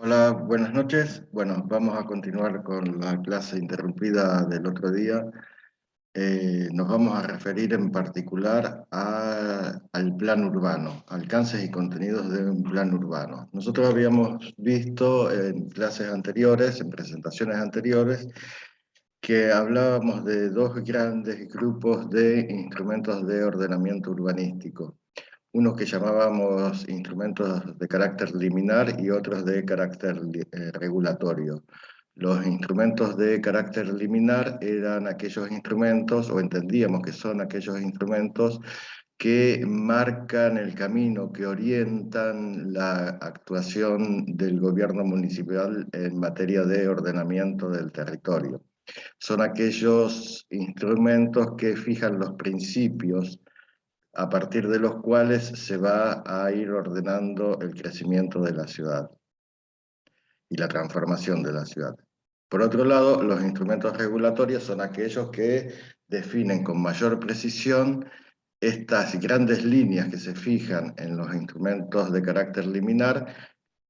Hola, buenas noches. Bueno, vamos a continuar con la clase interrumpida del otro día. Nos vamos a referir en particular al plan urbano, alcances y contenidos de un plan urbano. Nosotros habíamos visto en clases anteriores, en presentaciones anteriores, que hablábamos de dos grandes grupos de instrumentos de ordenamiento urbanístico. Unos que llamábamos instrumentos de carácter liminar y otros de carácter regulatorio. Los instrumentos de carácter liminar eran aquellos instrumentos, o entendíamos que son aquellos instrumentos que marcan el camino, que orientan la actuación del gobierno municipal en materia de ordenamiento del territorio. Son aquellos instrumentos que fijan los principios a partir de los cuales se va a ir ordenando el crecimiento de la ciudad y la transformación de la ciudad. Por otro lado, los instrumentos regulatorios son aquellos que definen con mayor precisión estas grandes líneas que se fijan en los instrumentos de carácter liminar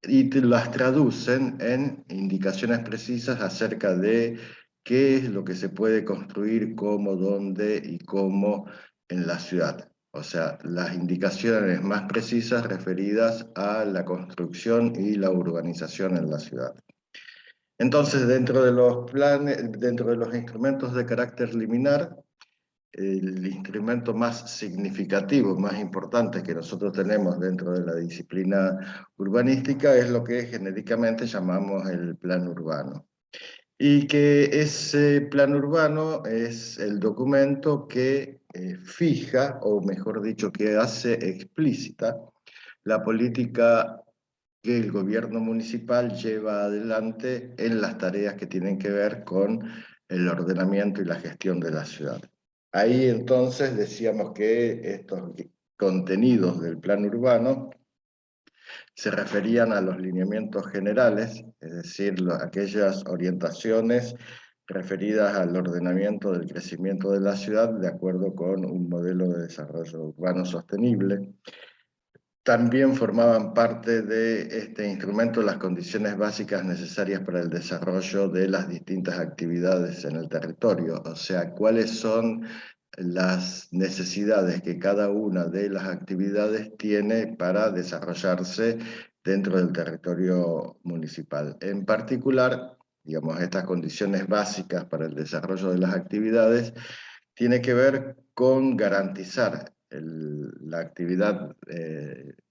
y las traducen en indicaciones precisas acerca de qué es lo que se puede construir, cómo, dónde y cómo en la ciudad. O sea, las indicaciones más precisas referidas a la construcción y la urbanización en la ciudad. Entonces, dentro de los instrumentos de carácter liminar, el instrumento más significativo, más importante que nosotros tenemos dentro de la disciplina urbanística es lo que genéricamente llamamos el plan urbano. Y que ese plan urbano es el documento que fija, o mejor dicho, que hace explícita la política que el gobierno municipal lleva adelante en las tareas que tienen que ver con el ordenamiento y la gestión de la ciudad. Ahí entonces decíamos que estos contenidos del plan urbano se referían a los lineamientos generales, es decir, aquellas orientaciones referidas al ordenamiento del crecimiento de la ciudad de acuerdo con un modelo de desarrollo urbano sostenible. También formaban parte de este instrumento las condiciones básicas necesarias para el desarrollo de las distintas actividades en el territorio, o sea, cuáles son las necesidades que cada una de las actividades tiene para desarrollarse dentro del territorio municipal. En particular, digamos, estas condiciones básicas para el desarrollo de las actividades tiene que ver con garantizar la actividad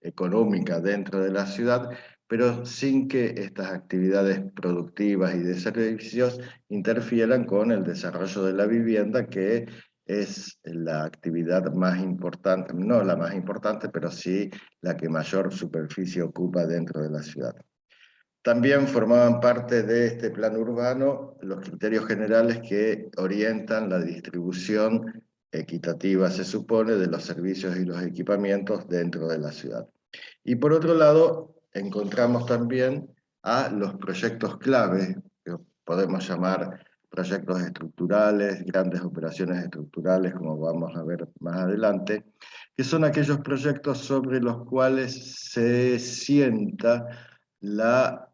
económica dentro de la ciudad, pero sin que estas actividades productivas y de servicios interfieran con el desarrollo de la vivienda, que es la actividad más importante, no la más importante, pero sí la que mayor superficie ocupa dentro de la ciudad. También formaban parte de este plan urbano los criterios generales que orientan la distribución equitativa, se supone, de los servicios y los equipamientos dentro de la ciudad. Y por otro lado, encontramos también a los proyectos clave, que podemos llamar proyectos estructurales, grandes operaciones estructurales, como vamos a ver más adelante, que son aquellos proyectos sobre los cuales se sienta la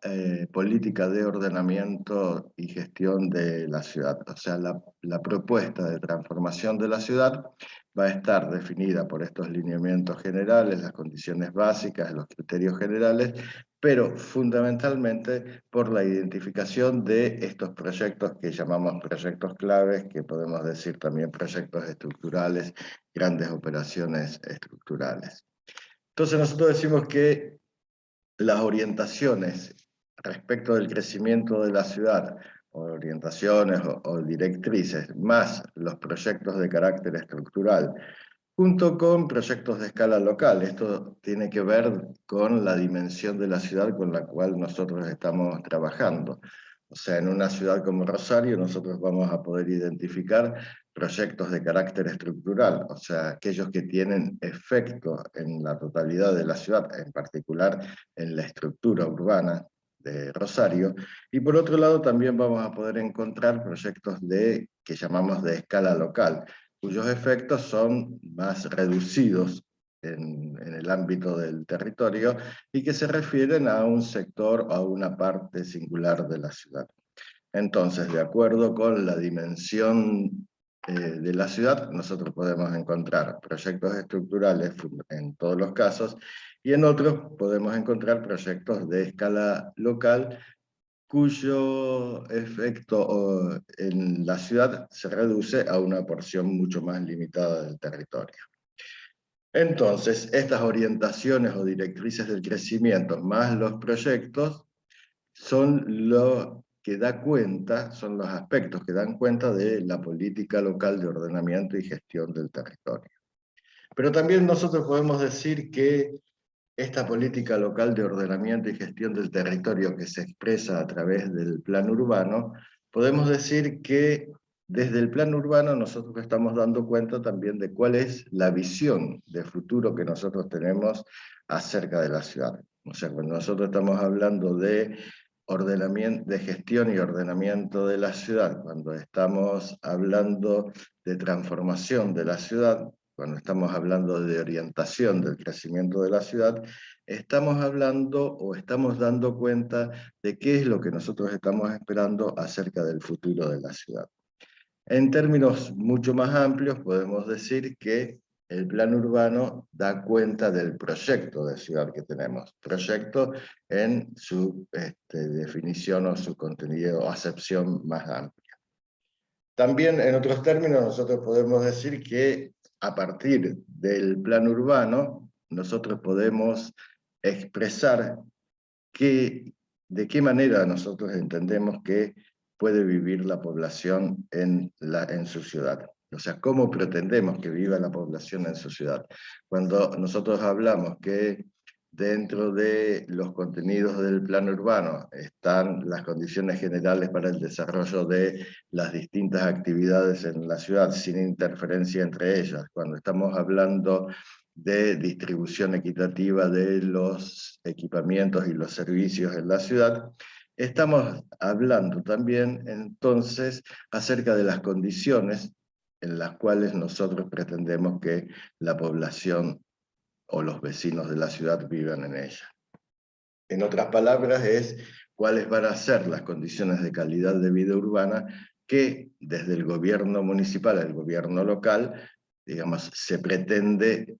política de ordenamiento y gestión de la ciudad. O sea, la propuesta de transformación de la ciudad va a estar definida por estos lineamientos generales, las condiciones básicas, los criterios generales, pero fundamentalmente por la identificación de estos proyectos que llamamos proyectos claves, que podemos decir también proyectos estructurales, grandes operaciones estructurales. Entonces nosotros decimos que las orientaciones respecto del crecimiento de la ciudad, o orientaciones o directrices, más los proyectos de carácter estructural, junto con proyectos de escala local. Esto tiene que ver con la dimensión de la ciudad con la cual nosotros estamos trabajando. O sea, en una ciudad como Rosario nosotros vamos a poder identificar proyectos de carácter estructural, o sea, aquellos que tienen efecto en la totalidad de la ciudad, en particular en la estructura urbana de Rosario, y por otro lado también vamos a poder encontrar proyectos que llamamos de escala local, cuyos efectos son más reducidos en el ámbito del territorio y que se refieren a un sector o a una parte singular de la ciudad. Entonces, de acuerdo con la dimensión de la ciudad, nosotros podemos encontrar proyectos estructurales en todos los casos, y en otros podemos encontrar proyectos de escala local cuyo efecto en la ciudad se reduce a una porción mucho más limitada del territorio. Entonces, estas orientaciones o directrices del crecimiento más los proyectos son lo que da cuenta, son los aspectos que dan cuenta de la política local de ordenamiento y gestión del territorio. Pero también nosotros podemos decir que esta política local de ordenamiento y gestión del territorio que se expresa a través del plan urbano, podemos decir que desde el plan urbano nosotros estamos dando cuenta también de cuál es la visión de futuro que nosotros tenemos acerca de la ciudad. O sea, cuando nosotros estamos hablando de ordenamiento, de gestión y ordenamiento de la ciudad, cuando estamos hablando de transformación de la ciudad, cuando estamos hablando de orientación del crecimiento de la ciudad, estamos hablando o estamos dando cuenta de qué es lo que nosotros estamos esperando acerca del futuro de la ciudad. En términos mucho más amplios, podemos decir que el plan urbano da cuenta del proyecto de ciudad que tenemos. Proyecto en su definición o su contenido o acepción más amplia. También, en otros términos, nosotros podemos decir que a partir del plan urbano, nosotros podemos expresar de qué manera nosotros entendemos que puede vivir la población en su ciudad. O sea, cómo pretendemos que viva la población en su ciudad. Cuando nosotros hablamos que dentro de los contenidos del plan urbano están las condiciones generales para el desarrollo de las distintas actividades en la ciudad sin interferencia entre ellas. Cuando estamos hablando de distribución equitativa de los equipamientos y los servicios en la ciudad, estamos hablando también entonces acerca de las condiciones en las cuales nosotros pretendemos que la población o los vecinos de la ciudad vivan en ella. En otras palabras, es cuáles van a ser las condiciones de calidad de vida urbana que desde el gobierno municipal, el gobierno local, digamos, se pretende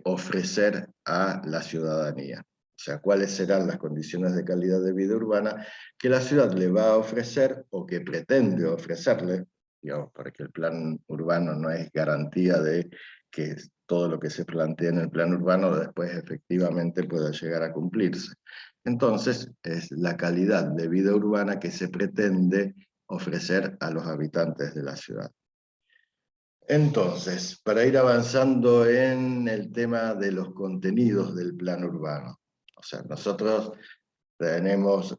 ofrecer a la ciudadanía. O sea, cuáles serán las condiciones de calidad de vida urbana que la ciudad le va a ofrecer o que pretende ofrecerle, digamos, porque el plan urbano no es garantía de que todo lo que se plantea en el plan urbano después efectivamente pueda llegar a cumplirse. Entonces, es la calidad de vida urbana que se pretende ofrecer a los habitantes de la ciudad. Entonces, para ir avanzando en el tema de los contenidos del plan urbano, o sea, nosotros tenemos,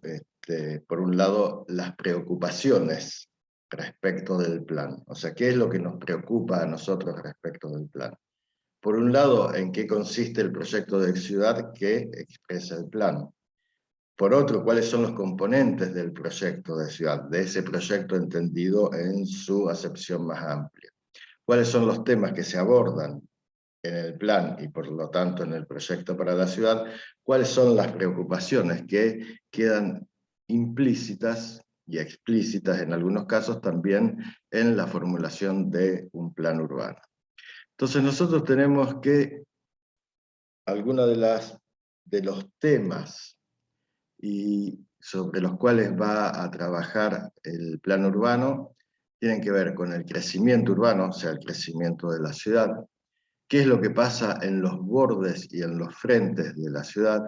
por un lado, las preocupaciones respecto del plan. O sea, ¿qué es lo que nos preocupa a nosotros respecto del plan? Por un lado, en qué consiste el proyecto de ciudad que expresa el plan. Por otro, cuáles son los componentes del proyecto de ciudad, de ese proyecto entendido en su acepción más amplia. Cuáles son los temas que se abordan en el plan y por lo tanto en el proyecto para la ciudad, cuáles son las preocupaciones que quedan implícitas y explícitas en algunos casos también en la formulación de un plan urbano. Entonces nosotros tenemos que algunos de los temas y sobre los cuales va a trabajar el plan urbano tienen que ver con el crecimiento urbano, o sea, el crecimiento de la ciudad, qué es lo que pasa en los bordes y en los frentes de la ciudad,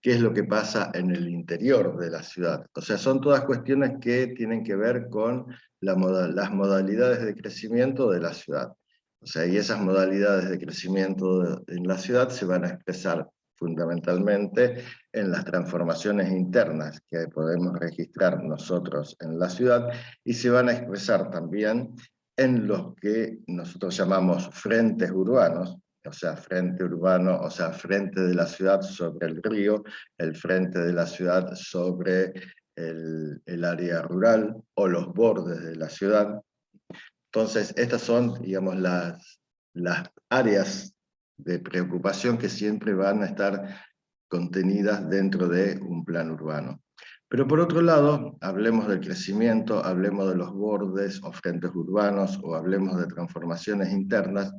qué es lo que pasa en el interior de la ciudad. O sea, son todas cuestiones que tienen que ver con las modalidades de crecimiento de la ciudad. O sea, y esas modalidades de crecimiento en la ciudad se van a expresar fundamentalmente en las transformaciones internas que podemos registrar nosotros en la ciudad y se van a expresar también en los que nosotros llamamos frentes urbanos, o sea, frente urbano, o sea, frente de la ciudad sobre el río, el frente de la ciudad sobre el área rural o los bordes de la ciudad. Entonces, estas son, digamos, las áreas de preocupación que siempre van a estar contenidas dentro de un plan urbano. Pero por otro lado, hablemos del crecimiento, hablemos de los bordes o frentes urbanos, o hablemos de transformaciones internas,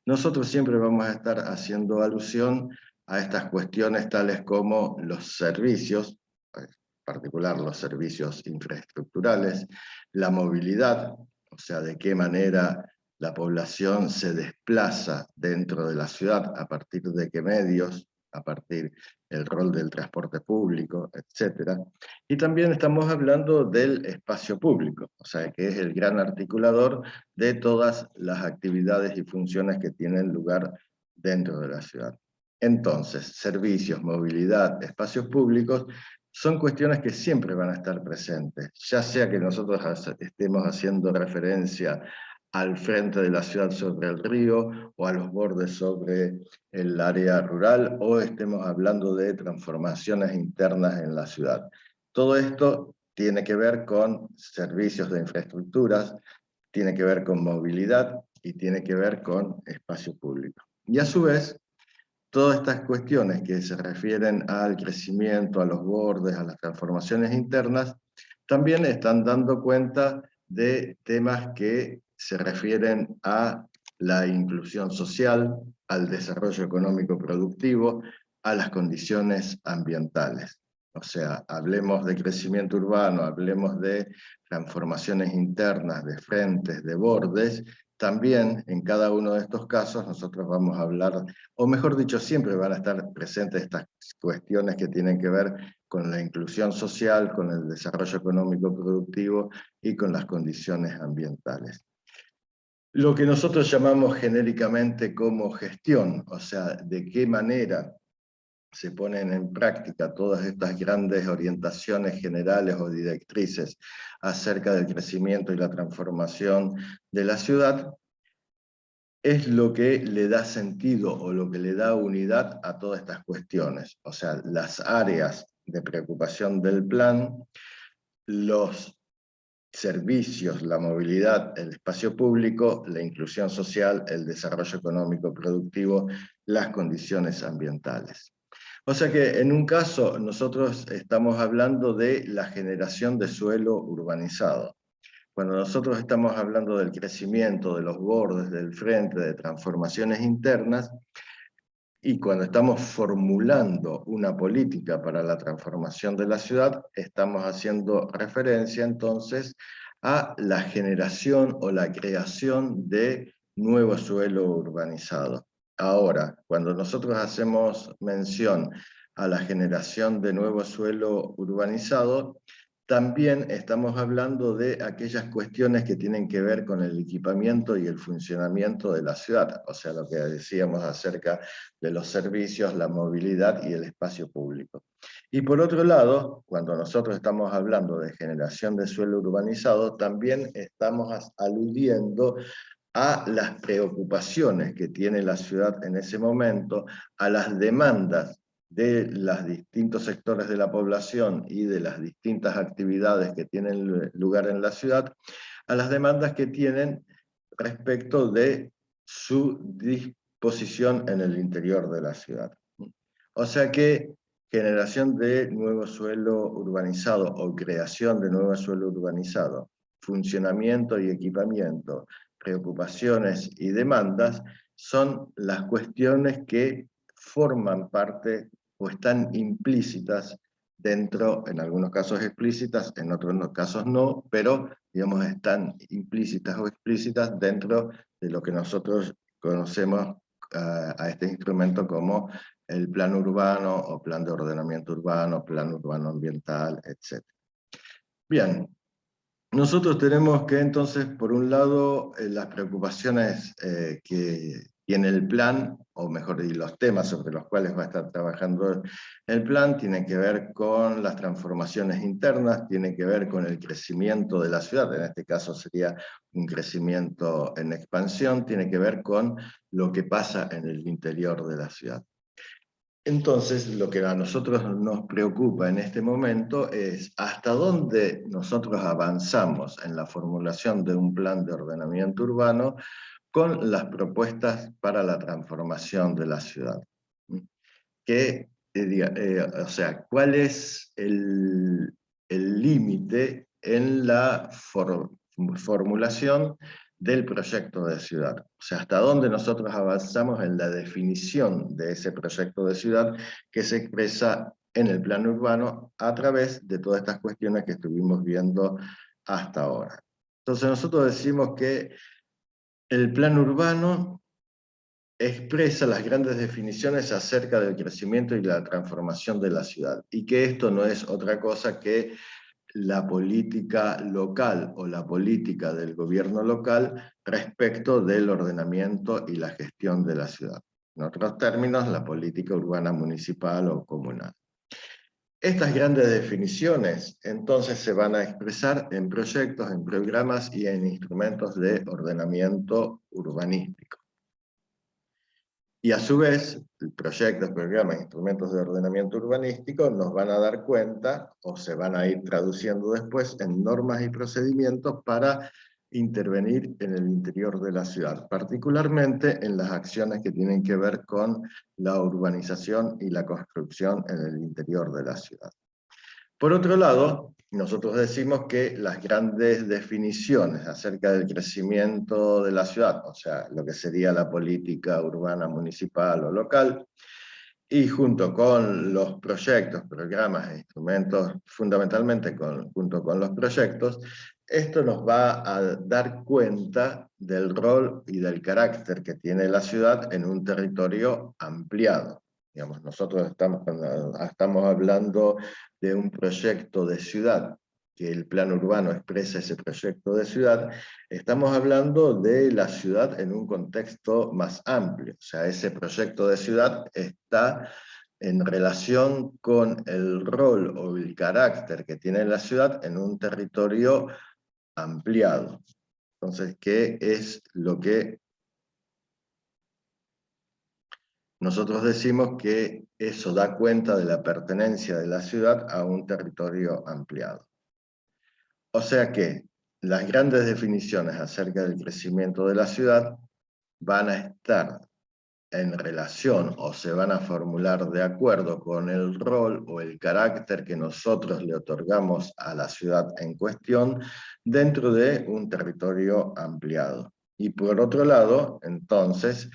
nosotros siempre vamos a estar haciendo alusión a estas cuestiones tales como los servicios, en particular los servicios infraestructurales, la movilidad, o sea, de qué manera la población se desplaza dentro de la ciudad, a partir de qué medios, a partir del rol del transporte público, etc. Y también estamos hablando del espacio público, o sea, que es el gran articulador de todas las actividades y funciones que tienen lugar dentro de la ciudad. Entonces, servicios, movilidad, espacios públicos, son cuestiones que siempre van a estar presentes, ya sea que nosotros estemos haciendo referencia al frente de la ciudad sobre el río, o a los bordes sobre el área rural, o estemos hablando de transformaciones internas en la ciudad. Todo esto tiene que ver con servicios de infraestructuras, tiene que ver con movilidad y tiene que ver con espacio público. Y a su vez, todas estas cuestiones que se refieren al crecimiento, a los bordes, a las transformaciones internas, también están dando cuenta de temas que se refieren a la inclusión social, al desarrollo económico productivo, a las condiciones ambientales. O sea, hablemos de crecimiento urbano, hablemos de transformaciones internas, de frentes, de bordes, también en cada uno de estos casos nosotros vamos a hablar, o mejor dicho, siempre van a estar presentes estas cuestiones que tienen que ver con la inclusión social, con el desarrollo económico productivo y con las condiciones ambientales. Lo que nosotros llamamos genéricamente como gestión, o sea, de qué manera se ponen en práctica todas estas grandes orientaciones generales o directrices acerca del crecimiento y la transformación de la ciudad, es lo que le da sentido o lo que le da unidad a todas estas cuestiones. O sea, las áreas de preocupación del plan, los servicios, la movilidad, el espacio público, la inclusión social, el desarrollo económico productivo, las condiciones ambientales. O sea que en un caso nosotros estamos hablando de la generación de suelo urbanizado. Cuando nosotros estamos hablando del crecimiento, de los bordes, del frente, de transformaciones internas, y cuando estamos formulando una política para la transformación de la ciudad, estamos haciendo referencia entonces a la generación o la creación de nuevo suelo urbanizado. Ahora, cuando nosotros hacemos mención a la generación de nuevo suelo urbanizado, también estamos hablando de aquellas cuestiones que tienen que ver con el equipamiento y el funcionamiento de la ciudad, o sea, lo que decíamos acerca de los servicios, la movilidad y el espacio público. Y por otro lado, cuando nosotros estamos hablando de generación de suelo urbanizado, también estamos aludiendo a las preocupaciones que tiene la ciudad en ese momento, a las demandas de los distintos sectores de la población y de las distintas actividades que tienen lugar en la ciudad, a las demandas que tienen respecto de su disposición en el interior de la ciudad. O sea que generación de nuevo suelo urbanizado o creación de nuevo suelo urbanizado, funcionamiento y equipamiento, preocupaciones y demandas son las cuestiones que forman parte o están implícitas dentro, en algunos casos explícitas, en otros casos no, pero digamos están implícitas o explícitas dentro de lo que nosotros conocemos a este instrumento como el plan urbano o plan de ordenamiento urbano, plan urbano ambiental, etc. Bien, nosotros tenemos que entonces, por un lado, las preocupaciones que tiene el plan, o mejor, y los temas sobre los cuales va a estar trabajando el plan, tienen que ver con las transformaciones internas, tienen que ver con el crecimiento de la ciudad, en este caso sería un crecimiento en expansión, tiene que ver con lo que pasa en el interior de la ciudad. Entonces, lo que a nosotros nos preocupa en este momento es hasta dónde nosotros avanzamos en la formulación de un plan de ordenamiento urbano con las propuestas para la transformación de la ciudad. O sea, ¿cuál es el límite en la formulación del proyecto de ciudad? O sea, hasta dónde nosotros avanzamos en la definición de ese proyecto de ciudad que se expresa en el plano urbano a través de todas estas cuestiones que estuvimos viendo hasta ahora. Entonces nosotros decimos que el plan urbano expresa las grandes definiciones acerca del crecimiento y la transformación de la ciudad, y que esto no es otra cosa que la política local o la política del gobierno local respecto del ordenamiento y la gestión de la ciudad. En otros términos, la política urbana municipal o comunal. Estas grandes definiciones entonces se van a expresar en proyectos, en programas y en instrumentos de ordenamiento urbanístico. Y a su vez, proyectos, programas, instrumentos de ordenamiento urbanístico nos van a dar cuenta, o se van a ir traduciendo después, en normas y procedimientos para intervenir en el interior de la ciudad, particularmente en las acciones que tienen que ver con la urbanización y la construcción en el interior de la ciudad. Por otro lado, nosotros decimos que las grandes definiciones acerca del crecimiento de la ciudad, o sea, lo que sería la política urbana, municipal o local, y junto con los proyectos, programas e instrumentos, fundamentalmente junto con los proyectos, esto nos va a dar cuenta del rol y del carácter que tiene la ciudad en un territorio ampliado. Digamos, nosotros estamos hablando de un proyecto de ciudad, que el plan urbano expresa ese proyecto de ciudad, estamos hablando de la ciudad en un contexto más amplio. O sea, ese proyecto de ciudad está en relación con el rol o el carácter que tiene la ciudad en un territorio ampliado. Entonces, ¿qué es lo que nosotros decimos? Que eso da cuenta de la pertenencia de la ciudad a un territorio ampliado. O sea que las grandes definiciones acerca del crecimiento de la ciudad van a estar en relación o se van a formular de acuerdo con el rol o el carácter que nosotros le otorgamos a la ciudad en cuestión dentro de un territorio ampliado. Y por otro lado, entonces,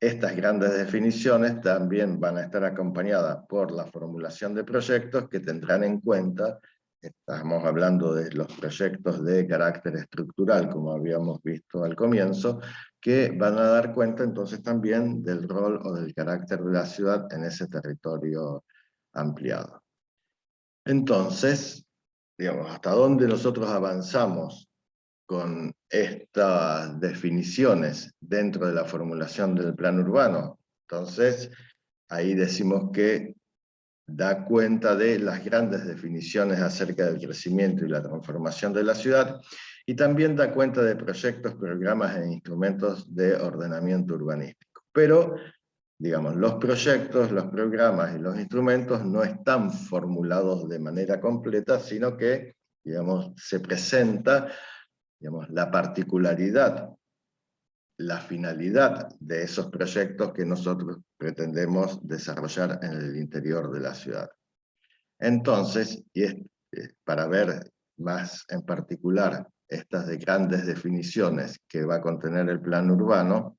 estas grandes definiciones también van a estar acompañadas por la formulación de proyectos que tendrán en cuenta, estamos hablando de los proyectos de carácter estructural, como habíamos visto al comienzo, que van a dar cuenta entonces también del rol o del carácter de la ciudad en ese territorio ampliado. Entonces, digamos, ¿hasta dónde nosotros avanzamos con estas definiciones dentro de la formulación del plan urbano? Entonces, ahí decimos que da cuenta de las grandes definiciones acerca del crecimiento y la transformación de la ciudad, y también da cuenta de proyectos, programas e instrumentos de ordenamiento urbanístico. Pero, digamos, los proyectos, los programas y los instrumentos no están formulados de manera completa, sino que, digamos, se presenta, digamos, la particularidad, la finalidad de esos proyectos que nosotros pretendemos desarrollar en el interior de la ciudad. Entonces, para ver más en particular estas grandes definiciones que va a contener el plan urbano,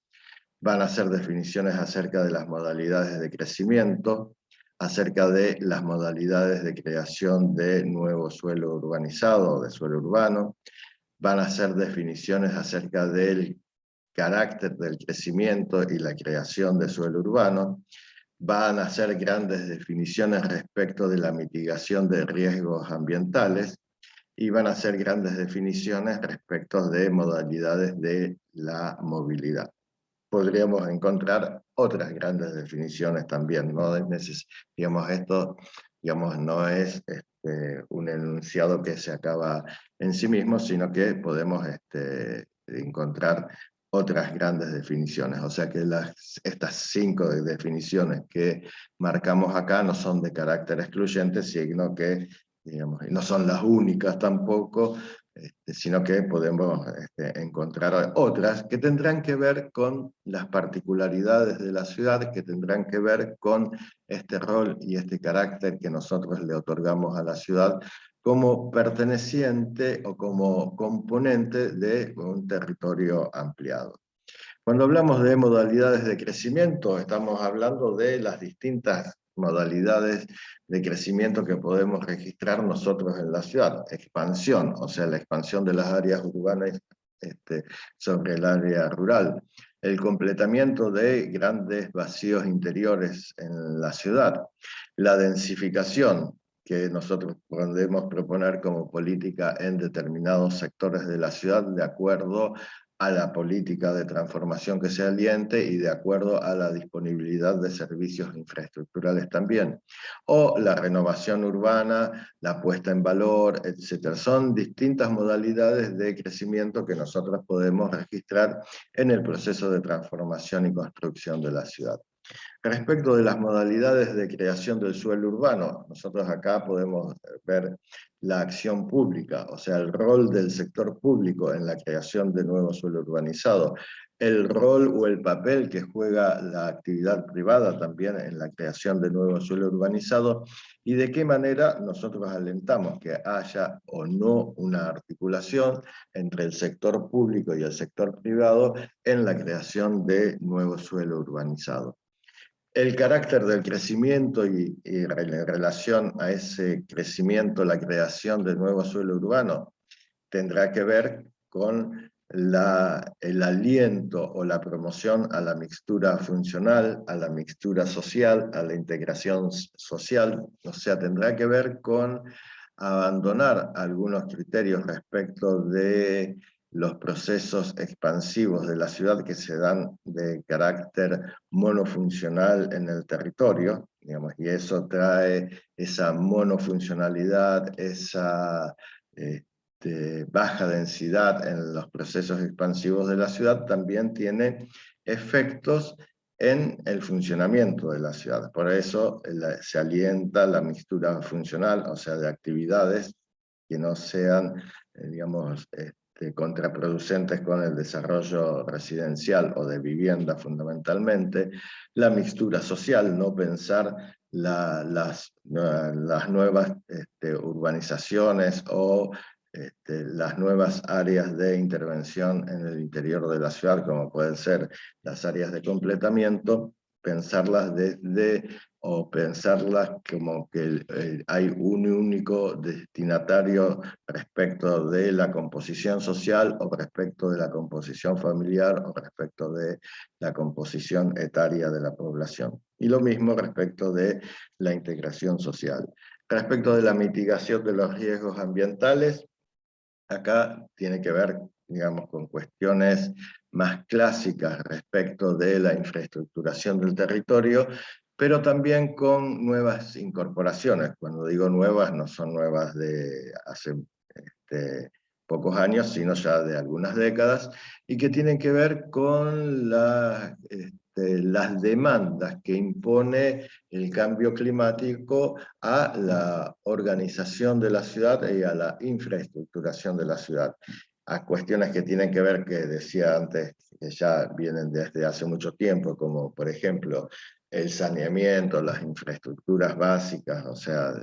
van a ser definiciones acerca de las modalidades de crecimiento, acerca de las modalidades de creación de nuevo suelo urbanizado o de suelo urbano, van a ser definiciones acerca del carácter del crecimiento y la creación de suelo urbano, van a ser grandes definiciones respecto de la mitigación de riesgos ambientales, y van a ser grandes definiciones respecto de modalidades de la movilidad. Podríamos encontrar otras grandes definiciones también, ¿no? Digamos, esto, digamos, no es un enunciado que se acaba en sí mismo, sino que podemos encontrar otras grandes definiciones. O sea que estas 5 definiciones que marcamos acá no son de carácter excluyente, sino que, digamos, no son las únicas tampoco sino que podemos encontrar otras que tendrán que ver con las particularidades de la ciudad, que tendrán que ver con este rol y este carácter que nosotros le otorgamos a la ciudad como perteneciente o como componente de un territorio ampliado. Cuando hablamos de modalidades de crecimiento, estamos hablando de las distintas modalidades de crecimiento que podemos registrar nosotros en la ciudad. Expansión, o sea, la expansión de las áreas urbanas sobre el área rural. El completamiento de grandes vacíos interiores en la ciudad. La densificación, que nosotros podemos proponer como política en determinados sectores de la ciudad de acuerdo a la política de transformación que se aliente y de acuerdo a la disponibilidad de servicios infraestructurales también. O la renovación urbana, la puesta en valor, etc. Son distintas modalidades de crecimiento que nosotros podemos registrar en el proceso de transformación y construcción de la ciudad. Respecto de las modalidades de creación del suelo urbano, nosotros acá podemos ver la acción pública, o sea, el rol del sector público en la creación de nuevo suelo urbanizado, el rol o el papel que juega la actividad privada también en la creación de nuevo suelo urbanizado, y de qué manera nosotros alentamos que haya o no una articulación entre el sector público y el sector privado en la creación de nuevo suelo urbanizado. El carácter del crecimiento y en relación a ese crecimiento, la creación de nuevo suelo urbano, tendrá que ver con el aliento o la promoción a la mixtura funcional, a la mixtura social, a la integración social, o sea, tendrá que ver con abandonar algunos criterios respecto de los procesos expansivos de la ciudad que se dan de carácter monofuncional en el territorio, digamos, y eso trae esa monofuncionalidad, esa baja densidad en los procesos expansivos de la ciudad, también tiene efectos en el funcionamiento de la ciudad. Por eso se alienta la mixtura funcional, o sea, de actividades que no sean, digamos, contraproducentes con el desarrollo residencial o de vivienda fundamentalmente, la mixtura social, no pensar las nuevas urbanizaciones o las nuevas áreas de intervención en el interior de la ciudad, como pueden ser las áreas de completamiento, pensarlas o pensarlas como que hay un único destinatario respecto de la composición social o respecto de la composición familiar o respecto de la composición etaria de la población. Y lo mismo respecto de la integración social. Respecto de la mitigación de los riesgos ambientales, acá tiene que ver, digamos, con cuestiones más clásicas respecto de la infraestructuración del territorio, pero también con nuevas incorporaciones. Cuando digo nuevas, no son nuevas de hace pocos años, sino ya de algunas décadas, y que tienen que ver con las demandas que impone el cambio climático a la organización de la ciudad y a la infraestructuración de la ciudad. A cuestiones que tienen que ver, que decía antes, que ya vienen desde hace mucho tiempo, como por ejemplo el saneamiento, las infraestructuras básicas, o sea,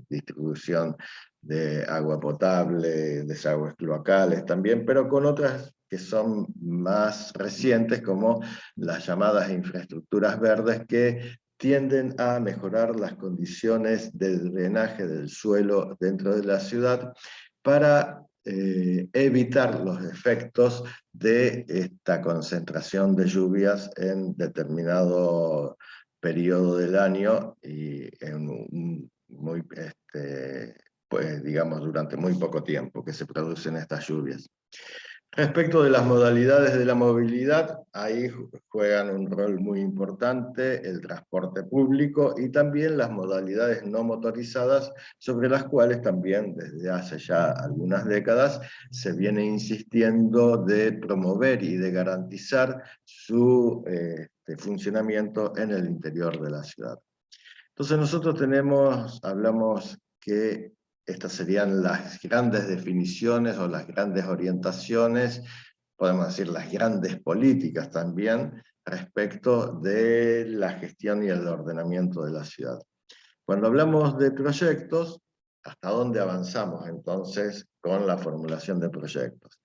distribución de agua potable, desagües cloacales también, pero con otras que son más recientes, como las llamadas infraestructuras verdes, que tienden a mejorar las condiciones del drenaje del suelo dentro de la ciudad para evitar los efectos de esta concentración de lluvias en determinado periodo del año y en un muy, pues digamos, durante muy poco tiempo que se producen estas lluvias. Respecto de las modalidades de la movilidad, ahí juegan un rol muy importante el transporte público y también las modalidades no motorizadas, sobre las cuales también desde hace ya algunas décadas se viene insistiendo de promover y de garantizar su funcionamiento en el interior de la ciudad. Entonces nosotros hablamos que estas serían las grandes definiciones o las grandes orientaciones, podemos decir las grandes políticas también, respecto de la gestión y el ordenamiento de la ciudad. Cuando hablamos de proyectos, ¿hasta dónde avanzamos entonces con la formulación de proyectos?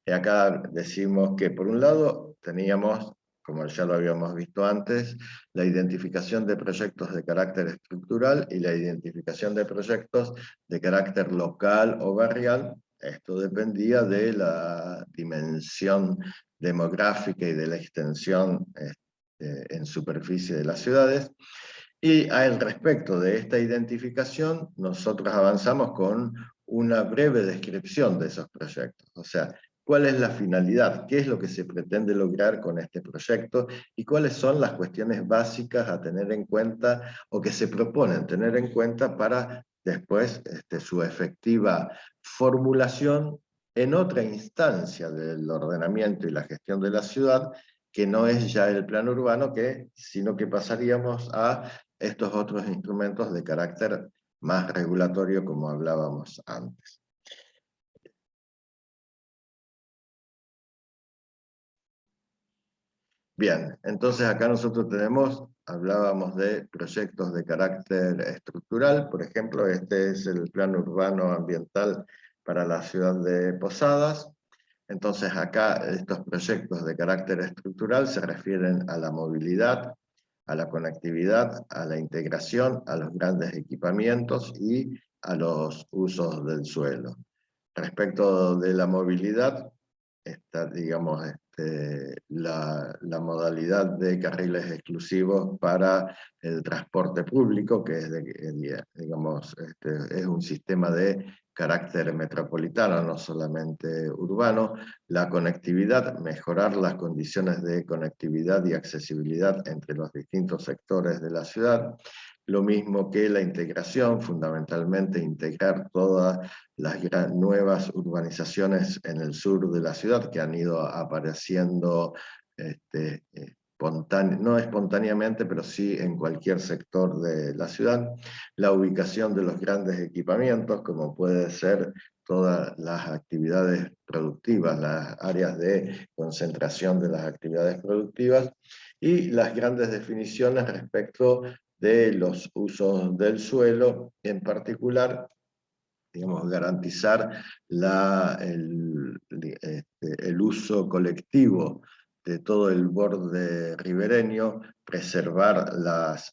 Y acá decimos que por un lado teníamos, como ya lo habíamos visto antes, la identificación de proyectos de carácter estructural y la identificación de proyectos de carácter local o barrial. Esto dependía de la dimensión demográfica y de la extensión en superficie de las ciudades. Y al respecto de esta identificación, nosotros avanzamos con una breve descripción de esos proyectos. O sea, ¿cuál es la finalidad? ¿Qué es lo que se pretende lograr con este proyecto? ¿Y cuáles son las cuestiones básicas a tener en cuenta o que se proponen tener en cuenta para después su efectiva formulación en otra instancia del ordenamiento y la gestión de la ciudad, que no es ya el plan urbano, sino que pasaríamos a estos otros instrumentos de carácter más regulatorio, como hablábamos antes. Bien, entonces acá nosotros hablábamos de proyectos de carácter estructural. Por ejemplo, este es el plan urbano ambiental para la ciudad de Posadas. Entonces acá estos proyectos de carácter estructural se refieren a la movilidad, a la conectividad, a la integración, a los grandes equipamientos y a los usos del suelo. Respecto de la movilidad, está, digamos, la modalidad de carriles exclusivos para el transporte público, que es, digamos, es un sistema de carácter metropolitano, no solamente urbano. La conectividad, mejorar las condiciones de conectividad y accesibilidad entre los distintos sectores de la ciudad. Lo mismo que la integración, fundamentalmente integrar todas las nuevas urbanizaciones en el sur de la ciudad que han ido apareciendo no espontáneamente, pero sí en cualquier sector de la ciudad. La ubicación de los grandes equipamientos, como puede ser todas las actividades productivas, las áreas de concentración de las actividades productivas, y las grandes definiciones respecto de los usos del suelo, en particular, digamos, garantizar el uso colectivo de todo el borde ribereño, preservar las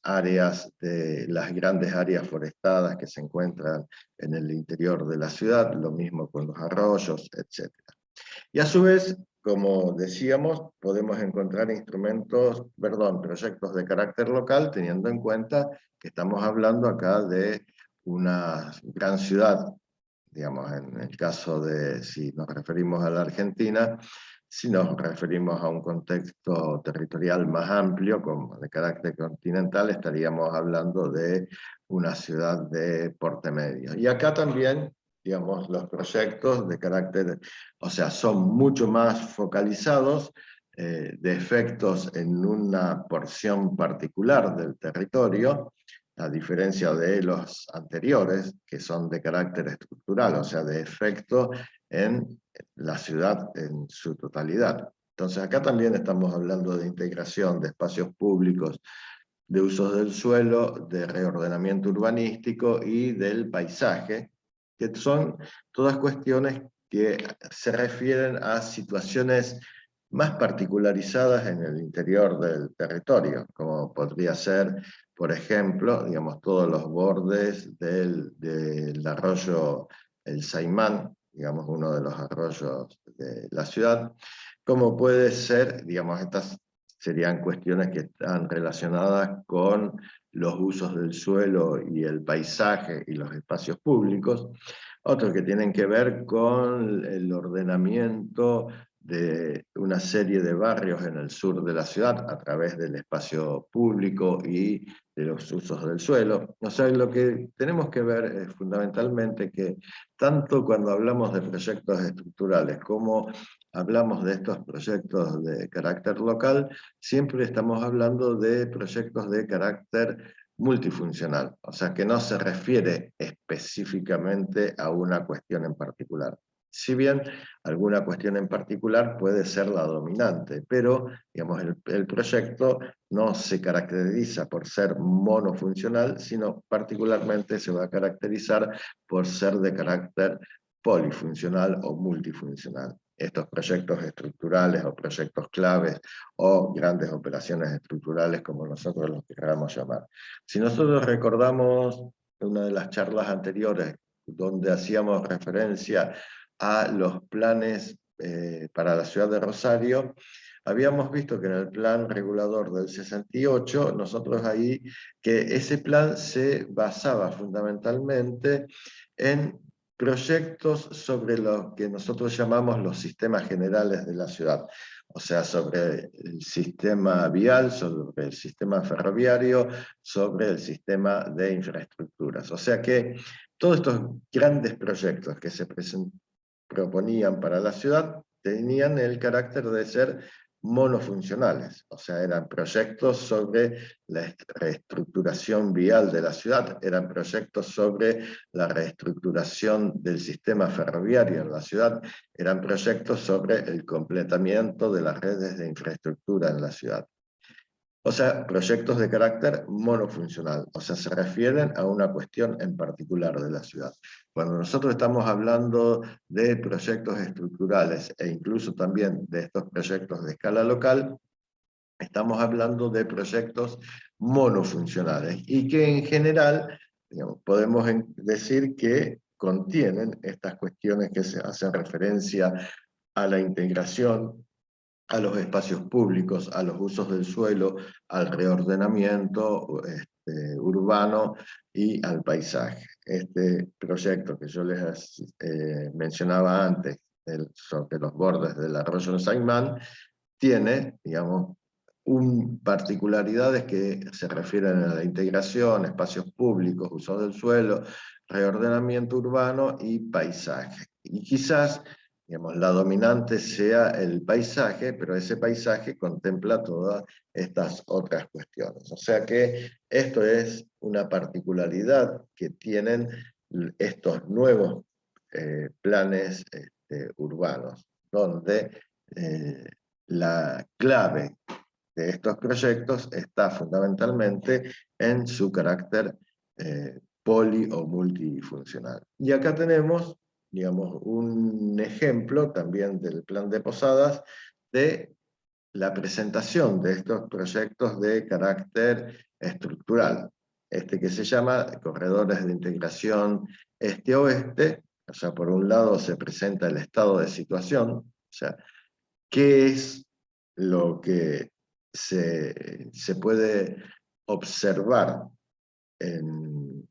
grandes áreas forestadas que se encuentran en el interior de la ciudad, lo mismo con los arroyos, etc. Y a su vez, como decíamos, podemos encontrar proyectos de carácter local, teniendo en cuenta que estamos hablando acá de una gran ciudad, digamos, en el caso de, si nos referimos a la Argentina, si nos referimos a un contexto territorial más amplio, como de carácter continental, estaríamos hablando de una ciudad de porte medio. Y acá también, digamos, los proyectos de carácter, o sea, son mucho más focalizados, de efectos en una porción particular del territorio, a diferencia de los anteriores, que son de carácter estructural, o sea, de efecto en la ciudad en su totalidad. Entonces acá también estamos hablando de integración de espacios públicos, de usos del suelo, de reordenamiento urbanístico y del paisaje, que son todas cuestiones que se refieren a situaciones más particularizadas en el interior del territorio, como podría ser, por ejemplo, digamos, todos los bordes del arroyo El Saimán, digamos, uno de los arroyos de la ciudad, como puede ser, digamos, estas serían cuestiones que están relacionadas con los usos del suelo y el paisaje y los espacios públicos, otros que tienen que ver con el ordenamiento de una serie de barrios en el sur de la ciudad a través del espacio público y de los usos del suelo. O sea, lo que tenemos que ver es fundamentalmente que tanto cuando hablamos de proyectos estructurales como hablamos de estos proyectos de carácter local, siempre estamos hablando de proyectos de carácter multifuncional, o sea que no se refiere específicamente a una cuestión en particular. Si bien alguna cuestión en particular puede ser la dominante, pero digamos, el proyecto no se caracteriza por ser monofuncional, sino particularmente se va a caracterizar por ser de carácter polifuncional o multifuncional. Estos proyectos estructurales o proyectos claves o grandes operaciones estructurales, como nosotros los queramos llamar. Si nosotros recordamos una de las charlas anteriores donde hacíamos referencia a los planes para la ciudad de Rosario, habíamos visto que en el plan regulador del 68, nosotros ahí, que ese plan se basaba fundamentalmente en proyectos sobre lo que nosotros llamamos los sistemas generales de la ciudad, o sea, sobre el sistema vial, sobre el sistema ferroviario, sobre el sistema de infraestructuras. O sea que todos estos grandes proyectos que se proponían para la ciudad tenían el carácter de ser monofuncionales, o sea, eran proyectos sobre la reestructuración vial de la ciudad, eran proyectos sobre la reestructuración del sistema ferroviario en la ciudad, eran proyectos sobre el completamiento de las redes de infraestructura en la ciudad. O sea, proyectos de carácter monofuncional, o sea, se refieren a una cuestión en particular de la ciudad. Cuando nosotros estamos hablando de proyectos estructurales e incluso también de estos proyectos de escala local, estamos hablando de proyectos monofuncionales y que en general, digamos, podemos decir que contienen estas cuestiones que se hacen referencia a la integración, a los espacios públicos, a los usos del suelo, al reordenamiento urbano y al paisaje. Este proyecto que yo les mencionaba antes, sobre los bordes del arroyo Saimán, tiene, digamos, particularidades que se refieren a la integración, espacios públicos, uso del suelo, reordenamiento urbano y paisaje. Y quizás, digamos, la dominante sea el paisaje, pero ese paisaje contempla todas estas otras cuestiones. O sea que esto es una particularidad que tienen estos nuevos planes urbanos, donde la clave de estos proyectos está fundamentalmente en su carácter poli o multifuncional. Y acá tenemos, digamos, un ejemplo también del plan de Posadas de la presentación de estos proyectos de carácter estructural. Este que se llama Corredores de Integración Este-Oeste, o sea, por un lado se presenta el estado de situación, o sea, qué es lo que se puede observar en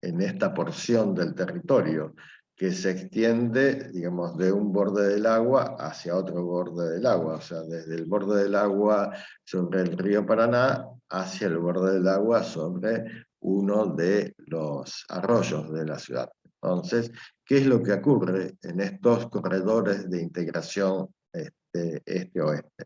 esta porción del territorio que se extiende, digamos, de un borde del agua hacia otro borde del agua, o sea, desde el borde del agua sobre el río Paraná hacia el borde del agua sobre uno de los arroyos de la ciudad. Entonces, ¿qué es lo que ocurre en estos corredores de integración este-oeste?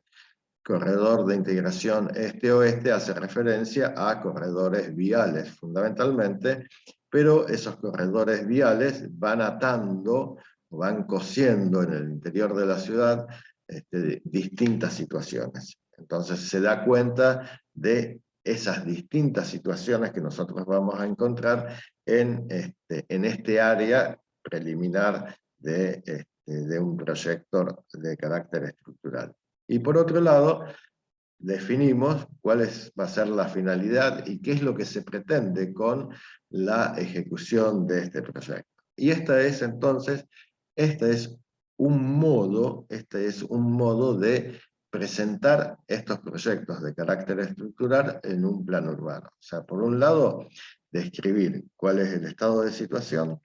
Corredor de integración este-oeste hace referencia a corredores viales, fundamentalmente, pero esos corredores viales van atando, o van cosiendo en el interior de la ciudad distintas situaciones. Entonces se da cuenta de esas distintas situaciones que nosotros vamos a encontrar en este área preliminar de un proyecto de carácter estructural. Y por otro lado, definimos va a ser la finalidad y qué es lo que se pretende con la ejecución de este proyecto. Y este es un modo de presentar estos proyectos de carácter estructural en un plan urbano. O sea, por un lado, describir cuál es el estado de situación.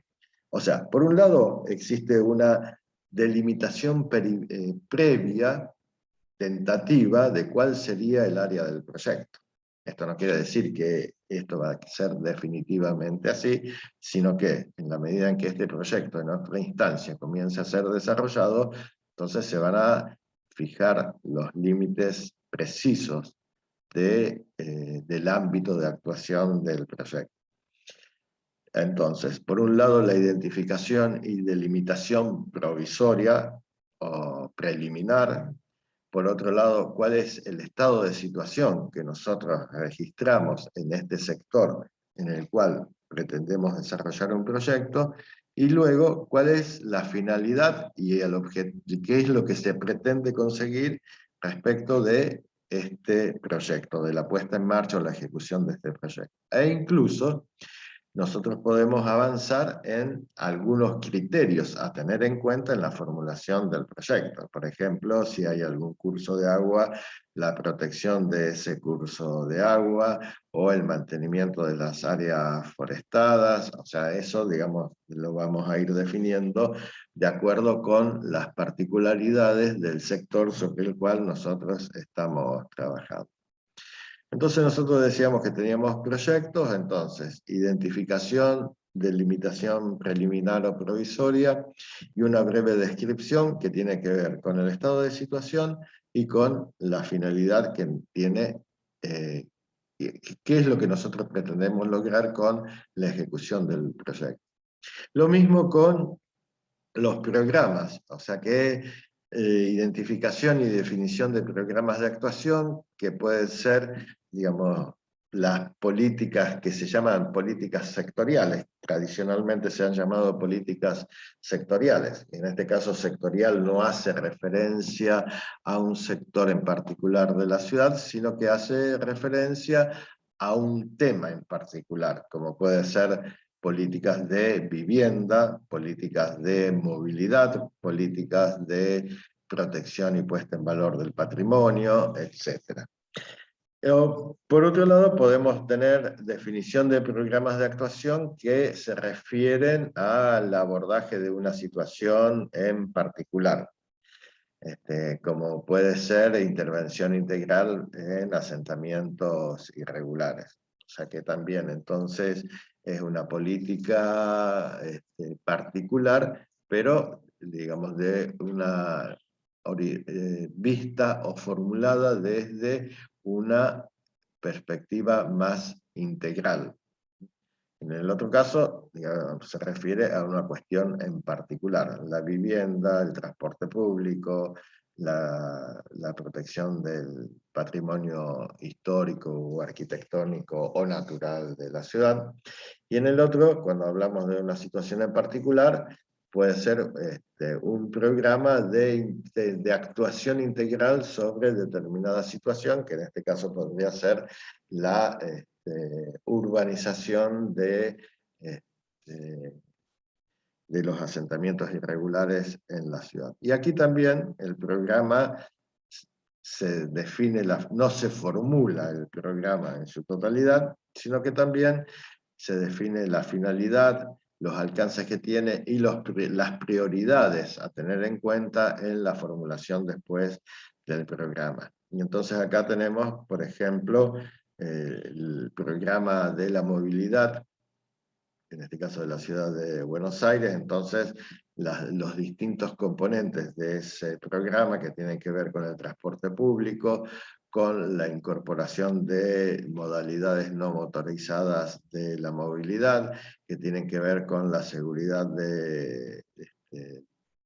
O sea, por un lado, existe una delimitación previa, tentativa, de cuál sería el área del proyecto. Esto no quiere decir que esto va a ser definitivamente así, sino que en la medida en que este proyecto en otra instancia comience a ser desarrollado, entonces se van a fijar los límites precisos del ámbito de actuación del proyecto. Entonces, por un lado, la identificación y delimitación provisoria o preliminar. Por otro lado, cuál es el estado de situación que nosotros registramos en este sector en el cual pretendemos desarrollar un proyecto, y luego cuál es la finalidad y qué es lo que se pretende conseguir respecto de este proyecto, de la puesta en marcha o la ejecución de este proyecto. E incluso nosotros podemos avanzar en algunos criterios a tener en cuenta en la formulación del proyecto. Por ejemplo, si hay algún curso de agua, la protección de ese curso de agua, o el mantenimiento de las áreas forestadas. O sea, eso, digamos, lo vamos a ir definiendo de acuerdo con las particularidades del sector sobre el cual nosotros estamos trabajando. Entonces nosotros decíamos que teníamos proyectos, entonces identificación, delimitación preliminar o provisoria y una breve descripción que tiene que ver con el estado de situación y con la finalidad que tiene, qué es lo que nosotros pretendemos lograr con la ejecución del proyecto. Lo mismo con los programas, o sea que identificación y definición de programas de actuación, que pueden ser, digamos, las políticas que se llaman políticas sectoriales. Tradicionalmente se han llamado políticas sectoriales. En este caso, sectorial no hace referencia a un sector en particular de la ciudad, sino que hace referencia a un tema en particular, como puede ser políticas de vivienda, políticas de movilidad, políticas de protección y puesta en valor del patrimonio, etc. Por otro lado, podemos tener definición de programas de actuación que se refieren al abordaje de una situación en particular, como puede ser intervención integral en asentamientos irregulares. O sea que también entonces es una política particular, pero digamos de una vista o formulada desde una perspectiva más integral. En el otro caso, digamos, se refiere a una cuestión en particular, la vivienda, el transporte público, la protección del patrimonio histórico o arquitectónico o natural de la ciudad. Y en el otro, cuando hablamos de una situación en particular, puede ser un programa de actuación integral sobre determinada situación, que en este caso podría ser la urbanización de los asentamientos irregulares en la ciudad. Y aquí también el programa se define, no se formula el programa en su totalidad, sino que también se define la finalidad, los alcances que tiene y las prioridades a tener en cuenta en la formulación después del programa. Y entonces acá tenemos, por ejemplo, el programa de la movilidad, en este caso de la ciudad de Buenos Aires. Entonces los distintos componentes de ese programa que tienen que ver con el transporte público, con la incorporación de modalidades no motorizadas de la movilidad, que tienen que ver con la seguridad de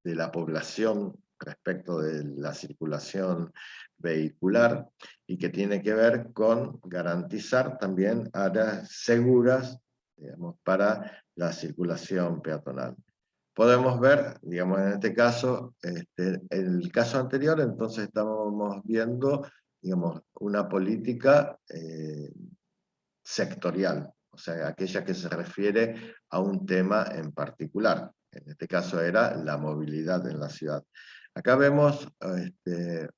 la población respecto de la circulación vehicular, y que tiene que ver con garantizar también áreas seguras, digamos, para la circulación peatonal. Podemos ver, digamos, en este caso, en el caso anterior, entonces estábamos viendo, digamos, una política sectorial, o sea, aquella que se refiere a un tema en particular. En este caso era la movilidad en la ciudad. Acá vemos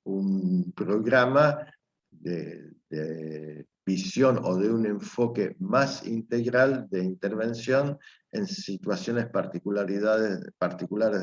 un programa de visión o de un enfoque más integral de intervención en situaciones particulares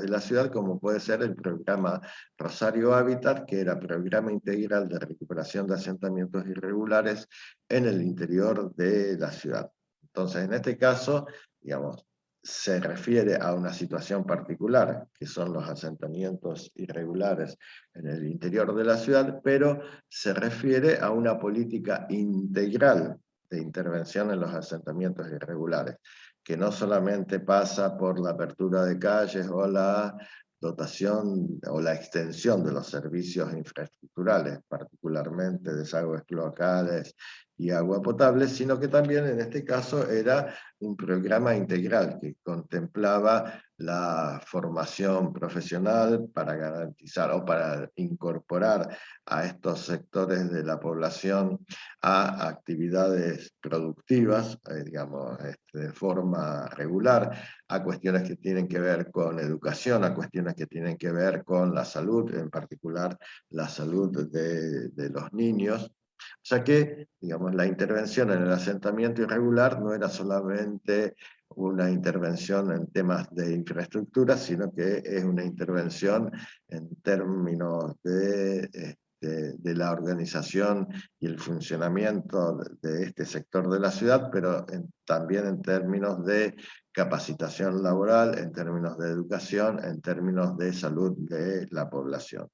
de la ciudad, como puede ser el programa Rosario Hábitat, que era programa integral de recuperación de asentamientos irregulares en el interior de la ciudad. Entonces, en este caso, digamos, se refiere a una situación particular, que son los asentamientos irregulares en el interior de la ciudad, pero se refiere a una política integral de intervención en los asentamientos irregulares, que no solamente pasa por la apertura de calles o la dotación o la extensión de los servicios infraestructurales, particularmente desagües cloacales y agua potable, sino que también en este caso era un programa integral que contemplaba la formación profesional para garantizar o para incorporar a estos sectores de la población a actividades productivas, digamos, de forma regular, a cuestiones que tienen que ver con educación, a cuestiones que tienen que ver con la salud, en particular la salud de los niños. O sea que, digamos, la intervención en el asentamiento irregular no era solamente una intervención en temas de infraestructura, sino que es una intervención en términos de la organización y el funcionamiento de este sector de la ciudad, pero también en términos de capacitación laboral, en términos de educación, en términos de salud de la población.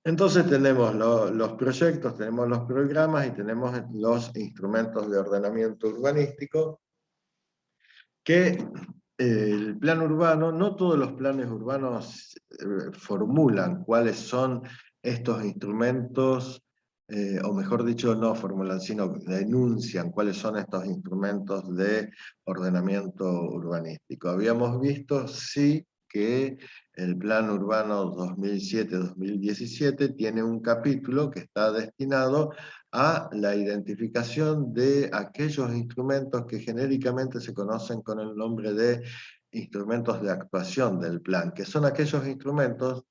Entonces tenemos los proyectos, tenemos los programas y tenemos los instrumentos de ordenamiento urbanístico, que el plan urbano, no todos los planes urbanos formulan cuáles son estos instrumentos, o mejor dicho, no formulan, sino denuncian cuáles son estos instrumentos de ordenamiento urbanístico. Habíamos visto, sí, que el Plan Urbano 2007-2017 tiene un capítulo que está destinado a la identificación de aquellos instrumentos que genéricamente se conocen con el nombre de instrumentos de actuación del plan, que son aquellos instrumentos,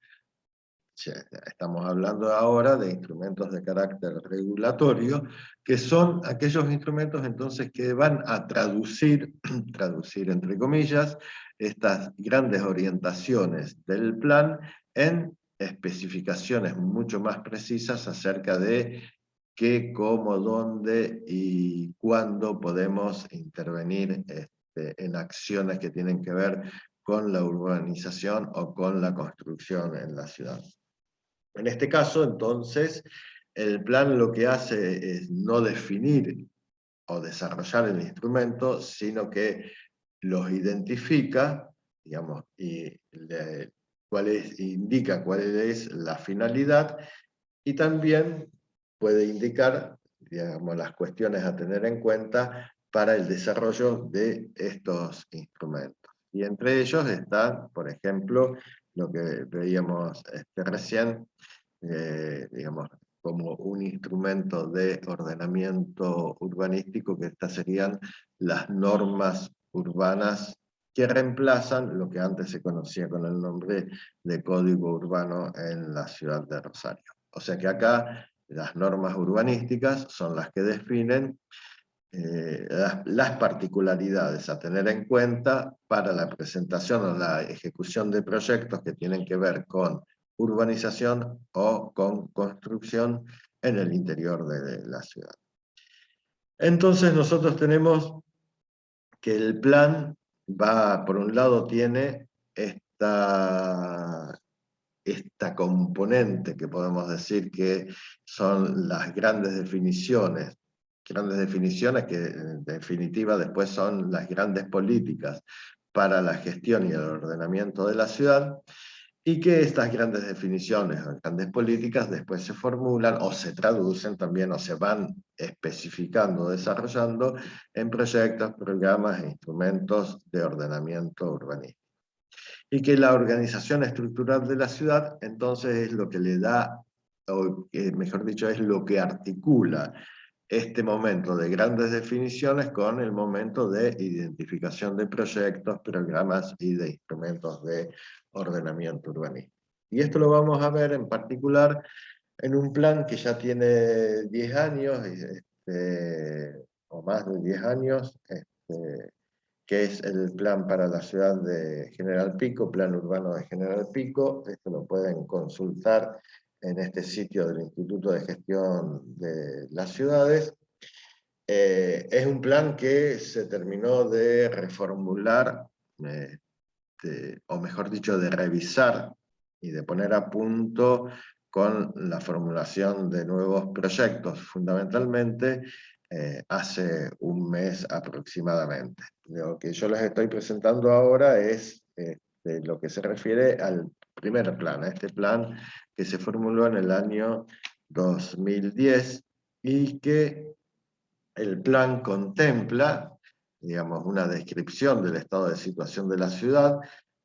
estamos hablando ahora de instrumentos de carácter regulatorio, que son aquellos instrumentos entonces que van a traducir, traducir entre comillas, estas grandes orientaciones del plan en especificaciones mucho más precisas acerca de qué, cómo, dónde y cuándo podemos intervenir en acciones que tienen que ver con la urbanización o con la construcción en la ciudad. En este caso, entonces, el plan lo que hace es no definir o desarrollar el instrumento, sino que los identifica, digamos, y indica cuál es la finalidad, y también puede indicar, digamos, las cuestiones a tener en cuenta para el desarrollo de estos instrumentos. Y entre ellos están, por ejemplo, lo que veíamos recién, digamos, como un instrumento de ordenamiento urbanístico, que estas serían las normas urbanas que reemplazan lo que antes se conocía con el nombre de Código Urbano en la ciudad de Rosario. O sea que acá las normas urbanísticas son las que definen las particularidades a tener en cuenta para la presentación o la ejecución de proyectos que tienen que ver con urbanización o con construcción en el interior de la ciudad. Entonces nosotros tenemos que el plan va, por un lado tiene esta componente que podemos decir que son las grandes definiciones que en definitiva después son las grandes políticas para la gestión y el ordenamiento de la ciudad, y que estas grandes definiciones o grandes políticas después se formulan o se traducen también o se van especificando, desarrollando en proyectos, programas e instrumentos de ordenamiento urbanístico. Y que la organización estructural de la ciudad entonces es lo que le da, o mejor dicho, es lo que articula este momento de grandes definiciones con el momento de identificación de proyectos, programas y de instrumentos de ordenamiento urbanístico. Y esto lo vamos a ver en particular en un plan que ya tiene 10 años, o más de 10 años, que es el plan para la ciudad de General Pico, Plan Urbano de General Pico. Esto lo pueden consultar en este sitio del Instituto de Gestión de las Ciudades. es un plan que se terminó de reformular, o mejor dicho, de revisar y de poner a punto con la formulación de nuevos proyectos, fundamentalmente hace un mes aproximadamente. Lo que yo les estoy presentando ahora es lo que se refiere al primer plan, a este plan que se formuló en el año 2010 y que el plan contempla, digamos, una descripción del estado de situación de la ciudad.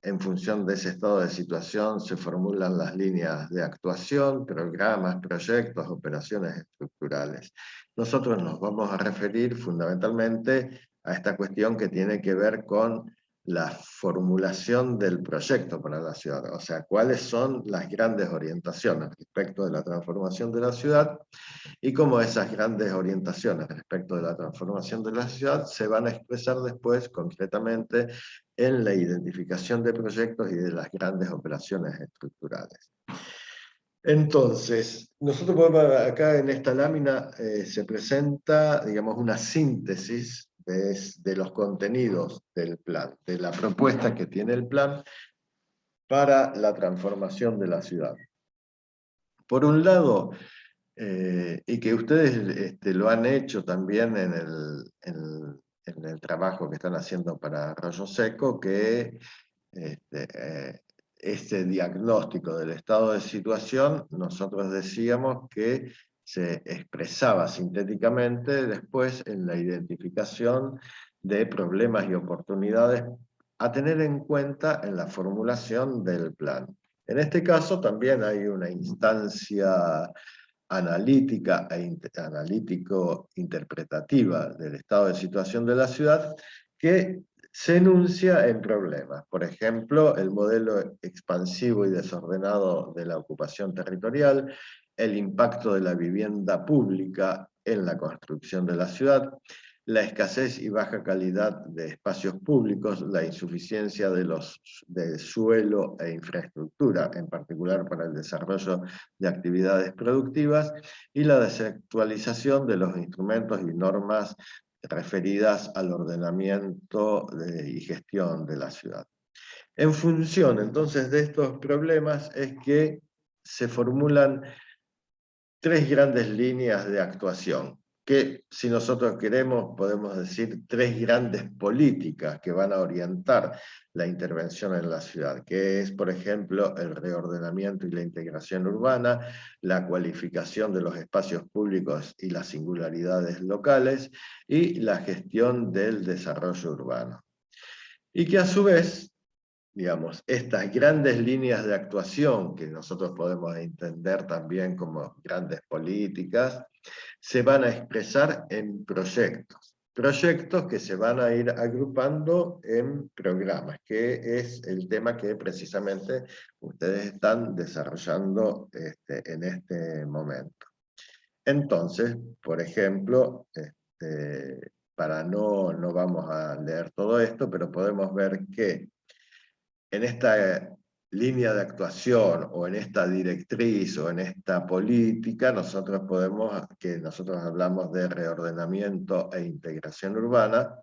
En función de ese estado de situación se formulan las líneas de actuación, programas, proyectos, operaciones estructurales. Nosotros nos vamos a referir fundamentalmente a esta cuestión que tiene que ver con la formulación del proyecto para la ciudad, o sea, cuáles son las grandes orientaciones respecto de la transformación de la ciudad y cómo esas grandes orientaciones respecto de la transformación de la ciudad se van a expresar después concretamente en la identificación de proyectos y de las grandes operaciones estructurales. Entonces, nosotros podemos, acá en esta lámina se presenta, digamos, una síntesis de los contenidos del plan, de la propuesta que tiene el plan para la transformación de la ciudad. Por un lado, y que ustedes lo han hecho también en el trabajo que están haciendo para Arroyo Seco, que este diagnóstico del estado de situación, nosotros decíamos que se expresaba sintéticamente después en la identificación de problemas y oportunidades a tener en cuenta en la formulación del plan. En este caso también hay una instancia analítica e analítico-interpretativa del estado de situación de la ciudad que se enuncia en problemas. Por ejemplo, el modelo expansivo y desordenado de la ocupación territorial, el impacto de la vivienda pública en la construcción de la ciudad, la escasez y baja calidad de espacios públicos, la insuficiencia de suelo e infraestructura, en particular para el desarrollo de actividades productivas, y la desactualización de los instrumentos y normas referidas al ordenamiento y gestión de la ciudad. En función entonces de estos problemas es que se formulan tres grandes líneas de actuación, que si nosotros queremos podemos decir tres grandes políticas que van a orientar la intervención en la ciudad, que es, por ejemplo, el reordenamiento y la integración urbana, la cualificación de los espacios públicos y las singularidades locales, y la gestión del desarrollo urbano. Y que a su vez, digamos, estas grandes líneas de actuación, que nosotros podemos entender también como grandes políticas, se van a expresar en proyectos. Proyectos que se van a ir agrupando en programas, que es el tema que precisamente ustedes están desarrollando en este momento. Entonces, por ejemplo, no vamos a leer todo esto, pero podemos ver que en esta línea de actuación o en esta directriz o en esta política, nosotros hablamos de reordenamiento e integración urbana,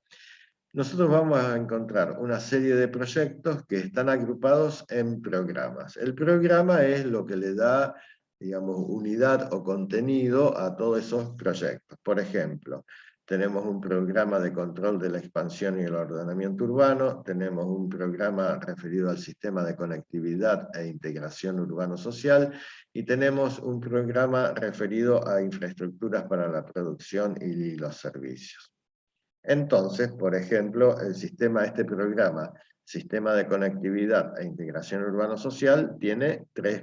nosotros vamos a encontrar una serie de proyectos que están agrupados en programas. El programa es lo que le da, digamos, unidad o contenido a todos esos proyectos. Por ejemplo, tenemos un programa de control de la expansión y el ordenamiento urbano, tenemos un programa referido al sistema de conectividad e integración urbano-social, y tenemos un programa referido a infraestructuras para la producción y los servicios. Entonces, por ejemplo, este programa, Sistema de Conectividad e Integración Urbano-Social, contiene tres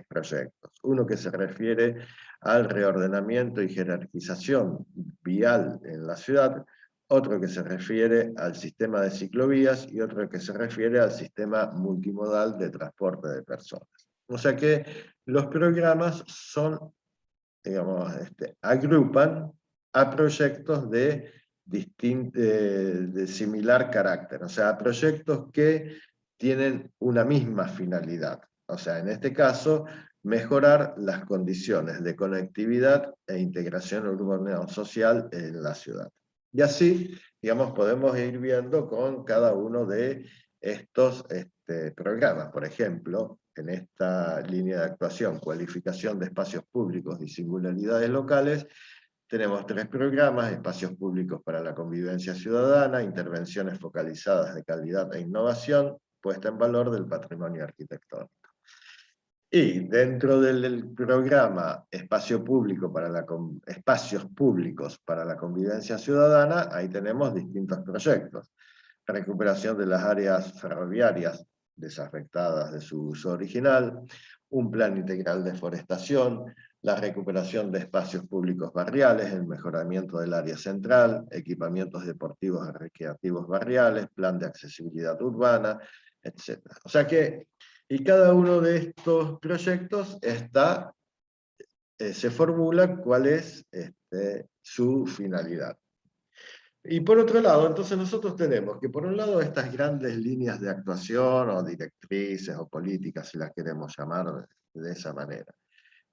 proyectos. Uno que se refiere al reordenamiento y jerarquización vial en la ciudad, otro que se refiere al sistema de ciclovías y otro que se refiere al sistema multimodal de transporte de personas. O sea que los programas agrupan a proyectos de similar carácter, o sea, proyectos que tienen una misma finalidad. O sea, en este caso, mejorar las condiciones de conectividad e integración urbano-social en la ciudad. Y así, digamos, podemos ir viendo con cada uno de estos programas. Por ejemplo, en esta línea de actuación, cualificación de espacios públicos y singularidades locales, tenemos 3 programas: espacios públicos para la convivencia ciudadana, intervenciones focalizadas de calidad e innovación, puesta en valor del patrimonio arquitectónico. Y dentro del programa Espacios Públicos para la Convivencia Ciudadana, ahí tenemos distintos proyectos. Recuperación de las áreas ferroviarias desafectadas de su uso original, un plan integral de forestación, la recuperación de espacios públicos barriales, el mejoramiento del área central, equipamientos deportivos y recreativos barriales, plan de accesibilidad urbana, etc. O sea que, y cada uno de estos proyectos se formula cuál es su finalidad. Y por otro lado, entonces nosotros tenemos que por un lado estas grandes líneas de actuación o directrices o políticas, si las queremos llamar de esa manera.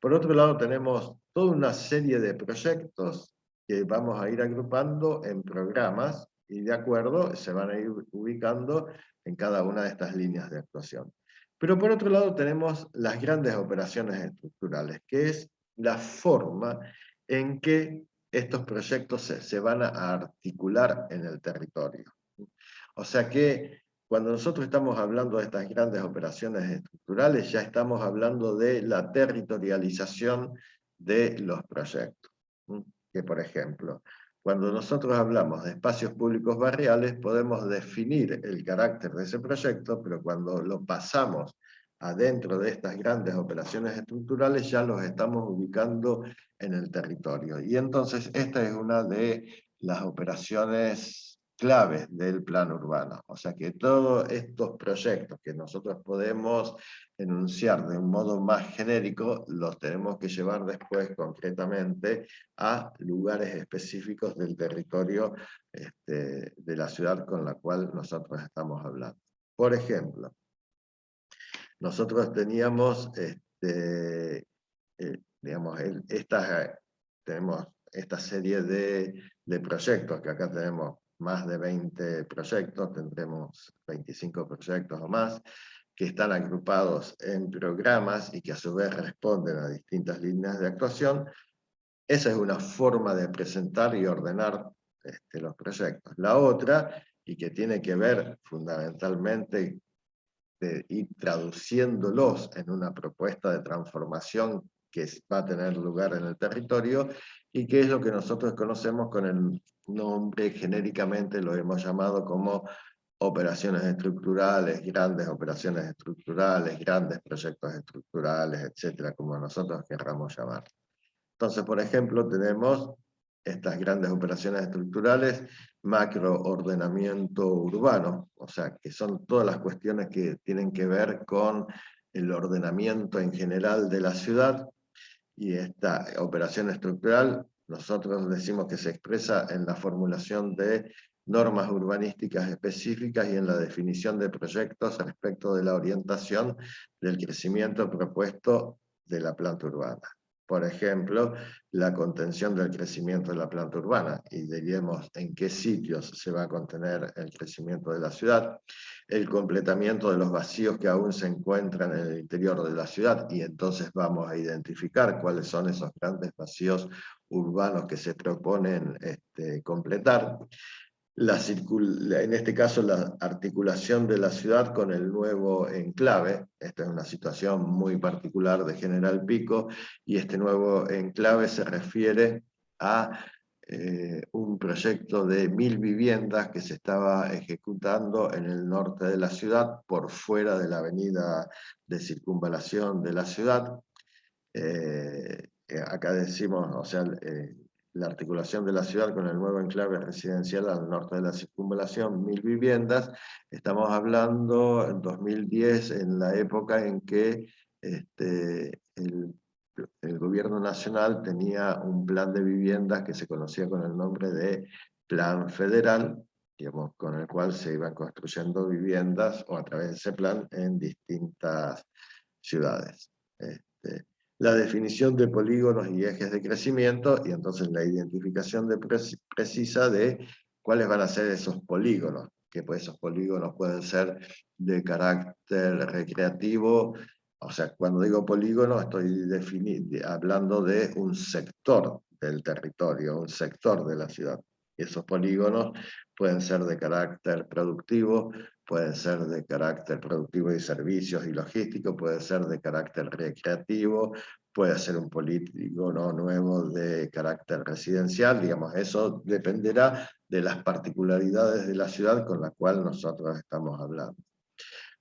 Por otro lado tenemos toda una serie de proyectos que vamos a ir agrupando en programas y de acuerdo se van a ir ubicando en cada una de estas líneas de actuación. Pero por otro lado tenemos las grandes operaciones estructurales, que es la forma en que estos proyectos se van a articular en el territorio. O sea que cuando nosotros estamos hablando de estas grandes operaciones estructurales, ya estamos hablando de la territorialización de los proyectos. Que por ejemplo, cuando nosotros hablamos de espacios públicos barriales, podemos definir el carácter de ese proyecto, pero cuando lo pasamos adentro de estas grandes operaciones estructurales, ya los estamos ubicando en el territorio. Y entonces esta es una de las operaciones claves del plan urbano. O sea que todos estos proyectos que nosotros podemos enunciar de un modo más genérico, los tenemos que llevar después concretamente a lugares específicos del territorio de la ciudad con la cual nosotros estamos hablando. Por ejemplo, nosotros teníamos, digamos, tenemos esta serie de proyectos, que acá tenemos más de 20 proyectos, tendremos 25 proyectos o más, que están agrupados en programas y que a su vez responden a distintas líneas de actuación. Esa es una forma de presentar y ordenar los proyectos. La otra, y que tiene que ver fundamentalmente de ir traduciéndolos en una propuesta de transformación que va a tener lugar en el territorio, y que es lo que nosotros conocemos con el nombre, genéricamente lo hemos llamado como operaciones estructurales, grandes operaciones estructurales, grandes proyectos estructurales, etcétera, como nosotros querramos llamar. Entonces, por ejemplo, tenemos estas grandes operaciones estructurales, macroordenamiento urbano, o sea, que son todas las cuestiones que tienen que ver con el ordenamiento en general de la ciudad, y esta operación estructural nosotros decimos que se expresa en la formulación de normas urbanísticas específicas y en la definición de proyectos respecto de la orientación del crecimiento propuesto de la planta urbana. Por ejemplo, la contención del crecimiento de la planta urbana, y diríamos en qué sitios se va a contener el crecimiento de la ciudad, el completamiento de los vacíos que aún se encuentran en el interior de la ciudad, y entonces vamos a identificar cuáles son esos grandes vacíos urbanos que se proponen completar. En este caso, la articulación de la ciudad con el nuevo enclave. Esta es una situación muy particular de General Pico, y este nuevo enclave se refiere a un proyecto de 1000 viviendas que se estaba ejecutando en el norte de la ciudad, por fuera de la avenida de circunvalación de la ciudad. Acá decimos, o sea, la articulación de la ciudad con el nuevo enclave residencial al norte de la circunvalación, 1000 viviendas. Estamos hablando en 2010, en la época en que el gobierno nacional tenía un plan de viviendas que se conocía con el nombre de Plan Federal, digamos, con el cual se iban construyendo viviendas, o a través de ese plan, en distintas ciudades. la definición de polígonos y ejes de crecimiento, y entonces la identificación precisa de cuáles van a ser esos polígonos, que pues esos polígonos pueden ser de carácter recreativo. O sea, cuando digo polígono estoy hablando de un sector del territorio, un sector de la ciudad. Y esos polígonos pueden ser de carácter productivo, pueden ser de carácter productivo y servicios y logístico, puede ser de carácter recreativo, puede ser un polígono nuevo de carácter residencial, digamos, eso dependerá de las particularidades de la ciudad con la cual nosotros estamos hablando.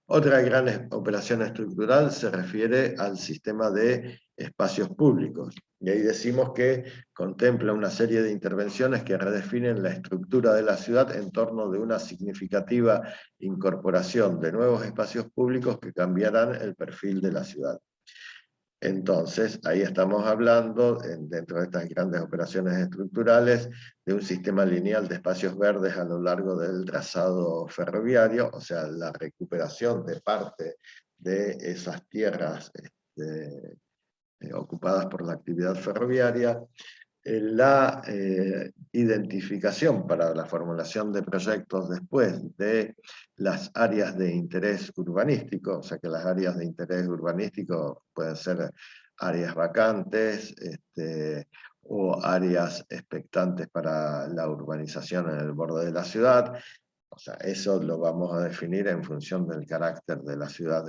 Otra gran operación estructural se refiere al sistema de espacios públicos. Y ahí decimos que contempla una serie de intervenciones que redefinen la estructura de la ciudad en torno de una significativa incorporación de nuevos espacios públicos que cambiarán el perfil de la ciudad. Entonces, ahí estamos hablando, dentro de estas grandes operaciones estructurales, de un sistema lineal de espacios verdes a lo largo del trazado ferroviario, o sea, la recuperación de parte de esas tierras ocupadas por la actividad ferroviaria, la identificación para la formulación de proyectos después de las áreas de interés urbanístico, o sea que las áreas de interés urbanístico pueden ser áreas vacantes o áreas expectantes para la urbanización en el borde de la ciudad. O sea, eso lo vamos a definir en función del carácter de la ciudad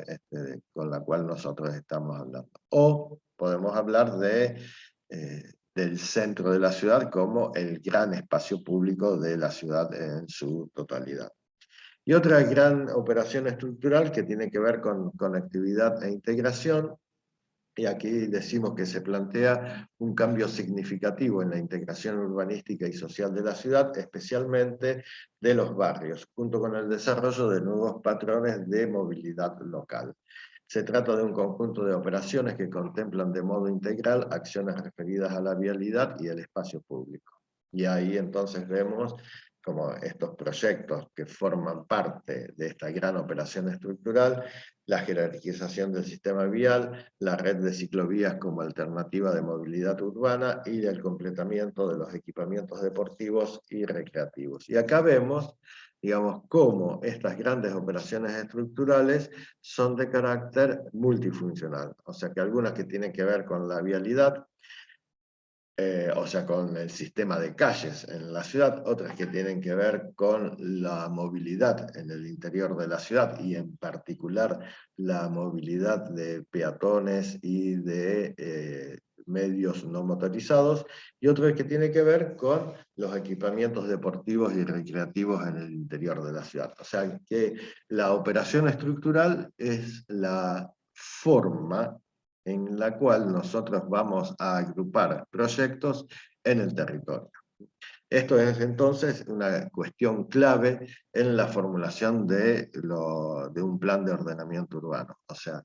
con la cual nosotros estamos hablando. O podemos hablar del centro de la ciudad como el gran espacio público de la ciudad en su totalidad. Y otra gran operación estructural que tiene que ver con conectividad e integración, y aquí decimos que se plantea un cambio significativo en la integración urbanística y social de la ciudad, especialmente de los barrios, junto con el desarrollo de nuevos patrones de movilidad local. Se trata de un conjunto de operaciones que contemplan de modo integral acciones referidas a la vialidad y el espacio público. Y ahí entonces vemos como estos proyectos que forman parte de esta gran operación estructural, la jerarquización del sistema vial, la red de ciclovías como alternativa de movilidad urbana y el completamiento de los equipamientos deportivos y recreativos. Y acá vemos, digamos, cómo estas grandes operaciones estructurales son de carácter multifuncional, o sea que algunas que tienen que ver con la vialidad, o sea, con el sistema de calles en la ciudad, otras que tienen que ver con la movilidad en el interior de la ciudad y en particular la movilidad de peatones y de medios no motorizados, y otras que tienen que ver con los equipamientos deportivos y recreativos en el interior de la ciudad. O sea que la operación estructural es la forma en la cual nosotros vamos a agrupar proyectos en el territorio. Esto es entonces una cuestión clave en la formulación de un plan de ordenamiento urbano. O sea,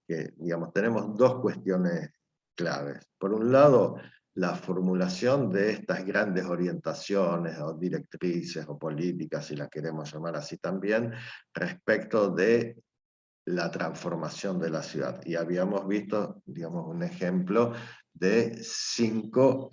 que digamos, tenemos dos cuestiones claves. Por un lado, la formulación de estas grandes orientaciones o directrices o políticas, si las queremos llamar así también, respecto de la transformación de la ciudad. Y habíamos visto, digamos, un ejemplo de 5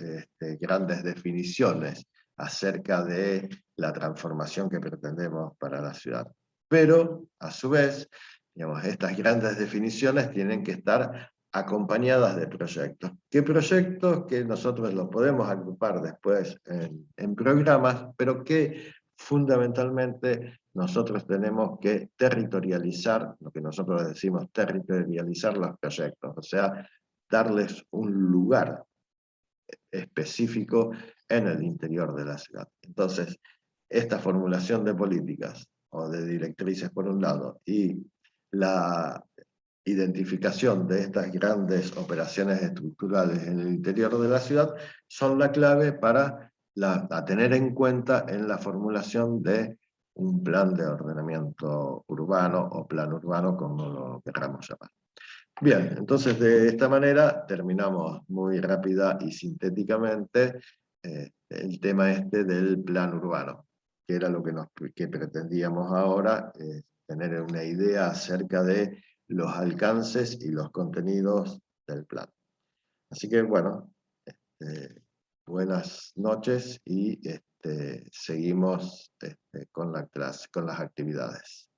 grandes definiciones acerca de la transformación que pretendemos para la ciudad. Pero, a su vez, digamos, estas grandes definiciones tienen que estar acompañadas de proyectos. ¿Qué proyectos? Que nosotros los podemos agrupar después en programas, pero que fundamentalmente nosotros tenemos que territorializar, lo que nosotros decimos territorializar los proyectos, o sea, darles un lugar específico en el interior de la ciudad. Entonces, esta formulación de políticas o de directrices por un lado y la identificación de estas grandes operaciones estructurales en el interior de la ciudad son la clave para a tener en cuenta en la formulación de un plan de ordenamiento urbano o plan urbano, como lo queramos llamar. Bien, entonces de esta manera terminamos muy rápida y sintéticamente el tema del plan urbano, que era lo que pretendíamos ahora, tener una idea acerca de los alcances y los contenidos del plan. Así que bueno, buenas noches y seguimos con la clase, con las actividades.